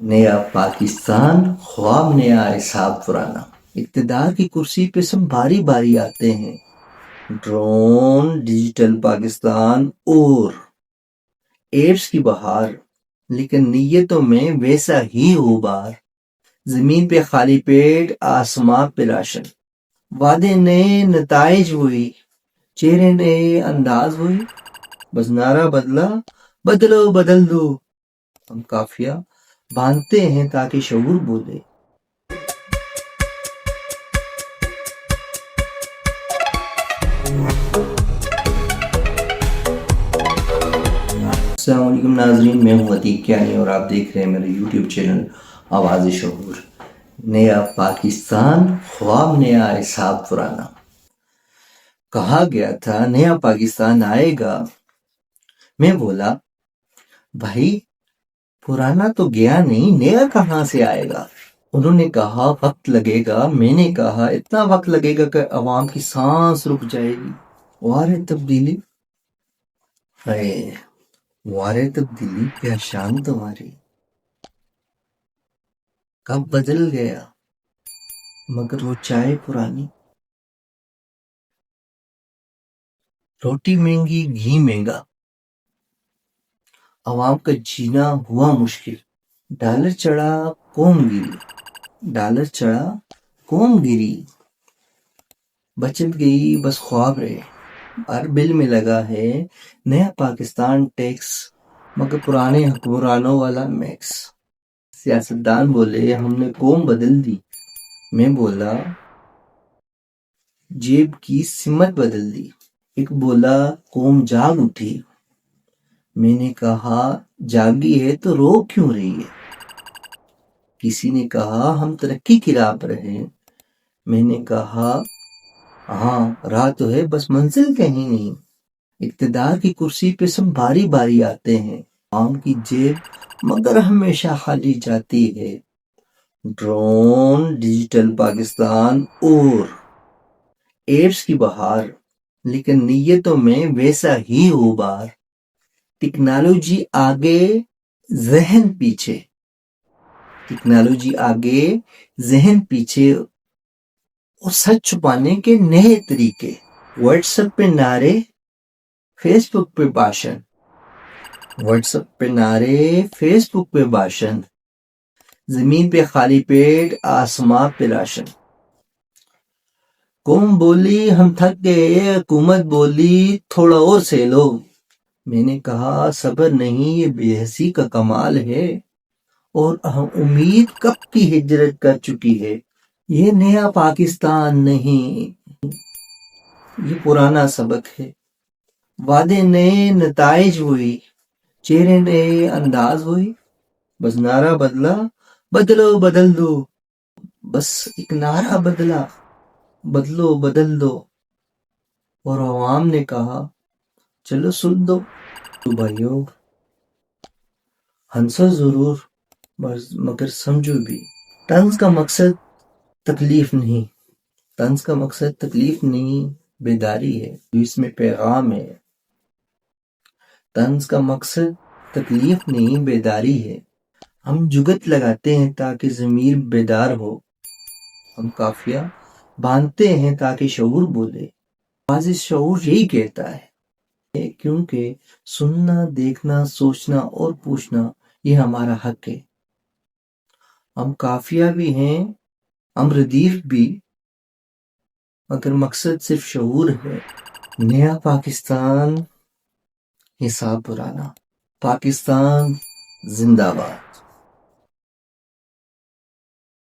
نیا پاکستان خواب نیا حساب پرانا، اقتدار کی کرسی پہ سب باری باری آتے ہیں، ڈرون، ڈیجیٹل پاکستان اور ایپس کی بہار، لیکن نیتوں میں ویسا ہی غبار، زمین پہ خالی پیٹ، آسمان پہ راشن، وعدے نئے، نتائج وہی، چہرے نئے، انداز وہی، بس نعرہ بدلا، بدلو بدل دو، ہم قافیہ باندھتے ہیں تاکہ شعور بولے۔ السلام علیکم ناظرین، میں ہوں عتیق کیانی اور آپ دیکھ رہے ہیں میرے یوٹیوب چینل آواز شعور۔ نیا پاکستان خواب نیا حساب پرانا، کہا گیا تھا نیا پاکستان آئے گا، میں بولا بھائی پرانا تو گیا نہیں، نیا کہاں سے آئے گا؟ انہوں نے کہا وقت لگے گا، میں نے کہا اتنا وقت لگے گا کہ عوام کی سانس رک جائے گی۔ وارے تبدیلی، وارے تبدیلی کیا شان تمہاری، کب بدل گیا مگر وہ چائے پرانی، روٹی مہنگی گھی مہنگا، عوام کا جینا ہوا مشکل، ڈالر چڑھا قوم گری، ڈالر چڑھا قوم گری، بچت گئی بس خواب رہے، ہر بل میں لگا ہے نیا پاکستان ٹیکس، مگر پرانے حکمرانوں والا میکس۔ سیاستدان بولے ہم نے قوم بدل دی، میں بولا جیب کی سمت بدل دی۔ ایک بولا قوم جاگ اٹھی، میں نے کہا جاگی ہے تو رو کیوں رہی ہے؟ کسی نے کہا ہم ترقی کی راہ پر ہیں، میں نے کہا ہاں راہ تو ہے بس منزل کہیں نہیں۔ اقتدار کی کرسی پہ سب باری باری آتے ہیں، عوام کی جیب مگر ہمیشہ خالی جاتی ہے، ڈرون، ڈیجیٹل پاکستان اور ایپس کی بہار، لیکن نیتوں میں ویسا ہی غبار، ٹیکنالوجی آگے ذہن پیچھے، ٹیکنالوجی آگے ذہن پیچھے، اور سچ چھپانے کے نئے طریقے، واٹس ایپ پہ نعرے، فیس بک پہ بھاشن، واٹس ایپ پہ نعرے، فیس بک پہ بھاشن، زمین پہ خالی پیٹ، آسمان پہ راشن، قوم بولی ہم تھک گئے، حکومت بولی تھوڑا اور سے لو، میں نے کہا صبر نہیں یہ بے حسی کا کمال ہے، اور امید کب کی ہجرت کر چکی ہے، یہ نیا پاکستان نہیں یہ پرانا سبق ہے، وعدے نئے، نتائج وہی، چہرے نئے، انداز وہی، بس نعرہ بدلا، بدلو بدل دو، بس ایک نعرہ بدلا، بدلو بدل دو، اور عوام نے کہا چلو سن دو۔ تو بھائیو ہنسو ضرور مگر سمجھو بھی، طنز کا مقصد تکلیف نہیں، طنز کا مقصد تکلیف نہیں بیداری ہے، جو اس میں پیغام ہے، طنز کا مقصد تکلیف نہیں بیداری ہے، ہم جگت لگاتے ہیں تاکہ ضمیر بیدار ہو، ہم قافیہ باندھتے ہیں تاکہ شعور بولے، آواز شعور یہی کہتا ہے کیونکہ سننا، دیکھنا، سوچنا اور پوچھنا یہ ہمارا حق ہے، ہم قافیہ بھی ہیں، ہم ردیف بھی، مگر مقصد صرف شعور ہے۔ نیا پاکستان حساب پرانا، پاکستان زندہ باد۔